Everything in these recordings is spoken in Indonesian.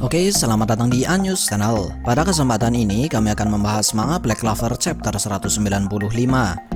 Oke, selamat datang di Anyus Channel. Pada kesempatan ini kami akan membahas manga Black Clover chapter 195,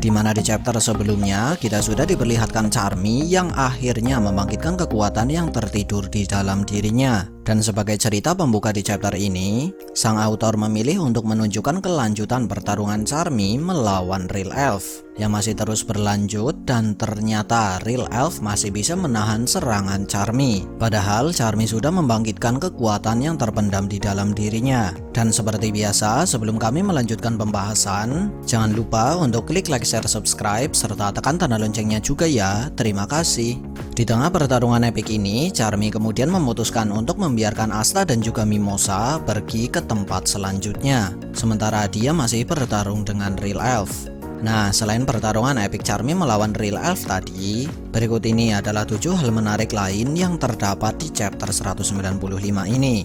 di mana di chapter sebelumnya kita sudah diperlihatkan Charmy yang akhirnya membangkitkan kekuatan yang tertidur di dalam dirinya. Dan sebagai cerita pembuka di chapter ini, sang autor memilih untuk menunjukkan kelanjutan pertarungan Charmy melawan Real Elf yang masih terus berlanjut, dan ternyata Real Elf masih bisa menahan serangan Charmy. Padahal Charmy sudah membangkitkan kekuatan yang terpendam di dalam dirinya. Dan seperti biasa, sebelum kami melanjutkan pembahasan, jangan lupa untuk klik like, share, subscribe, serta tekan tanda loncengnya juga ya. Terima kasih. Di tengah pertarungan epik ini, Charmy kemudian memutuskan untuk membiarkan Asta dan juga Mimosa pergi ke tempat selanjutnya, sementara dia masih bertarung dengan Real Elf. Nah, selain pertarungan epik Charmy melawan Real Elf tadi, berikut ini adalah 7 hal menarik lain yang terdapat di chapter 195 ini.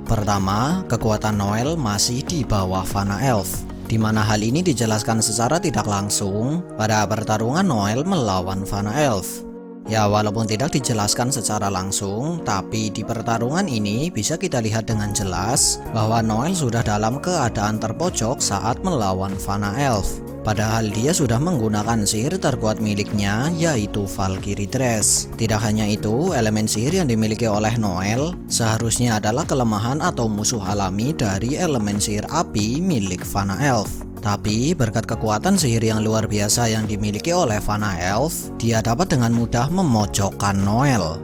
Pertama, kekuatan Noel masih di bawah Vanna Elf, di mana hal ini dijelaskan secara tidak langsung pada pertarungan Noel melawan Vanna Elf. Ya, walaupun tidak dijelaskan secara langsung, tapi di pertarungan ini bisa kita lihat dengan jelas bahwa Noel sudah dalam keadaan terpojok saat melawan Vanna Elf. Padahal dia sudah menggunakan sihir terkuat miliknya, yaitu Valkyrie Dress. Tidak hanya itu, elemen sihir yang dimiliki oleh Noel seharusnya adalah kelemahan atau musuh alami dari elemen sihir api milik Vanna Elf. Tapi berkat kekuatan sihir yang luar biasa yang dimiliki oleh Vanna Elf, dia dapat dengan mudah memojokkan Noel.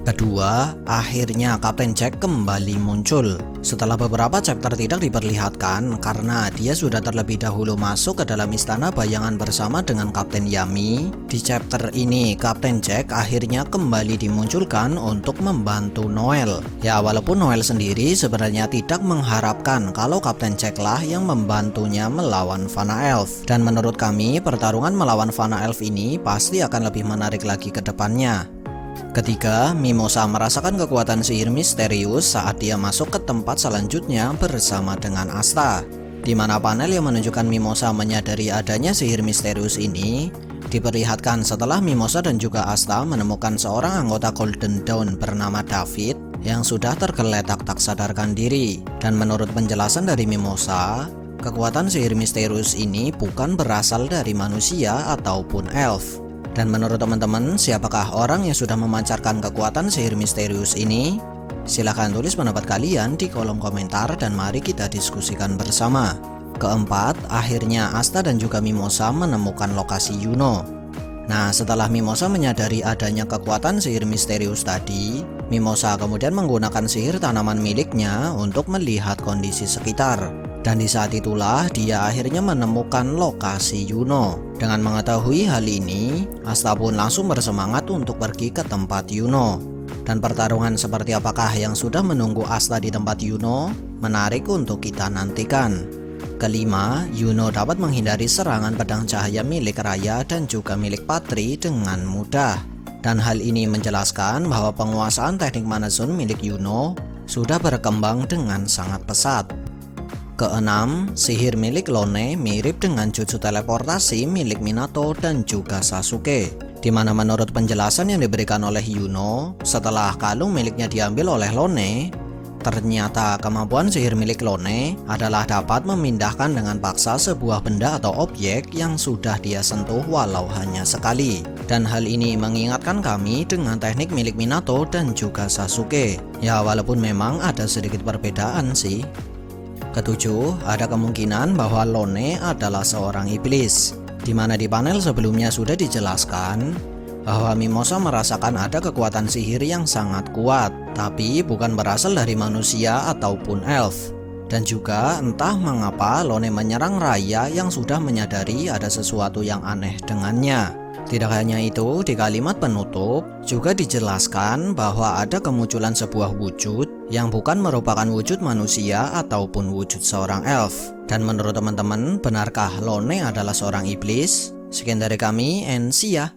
Kedua, akhirnya Kapten Jack kembali muncul. Setelah beberapa chapter tidak diperlihatkan karena dia sudah terlebih dahulu masuk ke dalam istana bayangan bersama dengan Kapten Yami, di chapter ini Kapten Jack akhirnya kembali dimunculkan untuk membantu Noel. Ya, walaupun Noel sendiri sebenarnya tidak mengharapkan kalau Kapten Jack lah yang membantunya melawan Vanna Elf. Dan menurut kami, pertarungan melawan Vanna Elf ini pasti akan lebih menarik lagi ke depannya. Ketiga, Mimosa merasakan kekuatan sihir misterius saat dia masuk ke tempat selanjutnya bersama dengan Asta, di mana panel yang menunjukkan Mimosa menyadari adanya sihir misterius ini diperlihatkan setelah Mimosa dan juga Asta menemukan seorang anggota Golden Dawn bernama David yang sudah tergeletak tak sadarkan diri. Dan menurut penjelasan dari Mimosa, kekuatan sihir misterius ini bukan berasal dari manusia ataupun elf. Dan menurut teman-teman, siapakah orang yang sudah memancarkan kekuatan sihir misterius ini? Silahkan tulis pendapat kalian di kolom komentar dan mari kita diskusikan bersama. Keempat, akhirnya Asta dan juga Mimosa menemukan lokasi Yuno. Nah, setelah Mimosa menyadari adanya kekuatan sihir misterius tadi, Mimosa kemudian menggunakan sihir tanaman miliknya untuk melihat kondisi sekitar. Dan di saat itulah dia akhirnya menemukan lokasi Yuno. Dengan mengetahui hal ini, Asta pun langsung bersemangat untuk pergi ke tempat Yuno. Dan pertarungan seperti apakah yang sudah menunggu Asta di tempat Yuno? Menarik untuk kita nantikan. Kelima, Yuno dapat menghindari serangan pedang cahaya milik Raya dan juga milik Patri dengan mudah. Dan hal ini menjelaskan bahwa penguasaan teknik Manazun milik Yuno sudah berkembang dengan sangat pesat. Keenam, sihir milik Lone mirip dengan jutsu teleportasi milik Minato dan juga Sasuke, di mana menurut penjelasan yang diberikan oleh Yuno, setelah kalung miliknya diambil oleh Lone, ternyata kemampuan sihir milik Lone adalah dapat memindahkan dengan paksa sebuah benda atau objek yang sudah dia sentuh walau hanya sekali. Dan hal ini mengingatkan kami dengan teknik milik Minato dan juga Sasuke. Ya, walaupun memang ada sedikit perbedaan sih. Ketujuh, ada kemungkinan bahwa Lone adalah seorang iblis, di mana di panel sebelumnya sudah dijelaskan bahwa Mimosa merasakan ada kekuatan sihir yang sangat kuat, tapi bukan berasal dari manusia ataupun elf. Dan juga entah mengapa Lone menyerang Raya yang sudah menyadari ada sesuatu yang aneh dengannya. Tidak hanya itu, di kalimat penutup juga dijelaskan bahwa ada kemunculan sebuah wujud yang bukan merupakan wujud manusia ataupun wujud seorang elf. Dan menurut teman-teman, benarkah Lone adalah seorang iblis? Sekian dari kami, and see ya!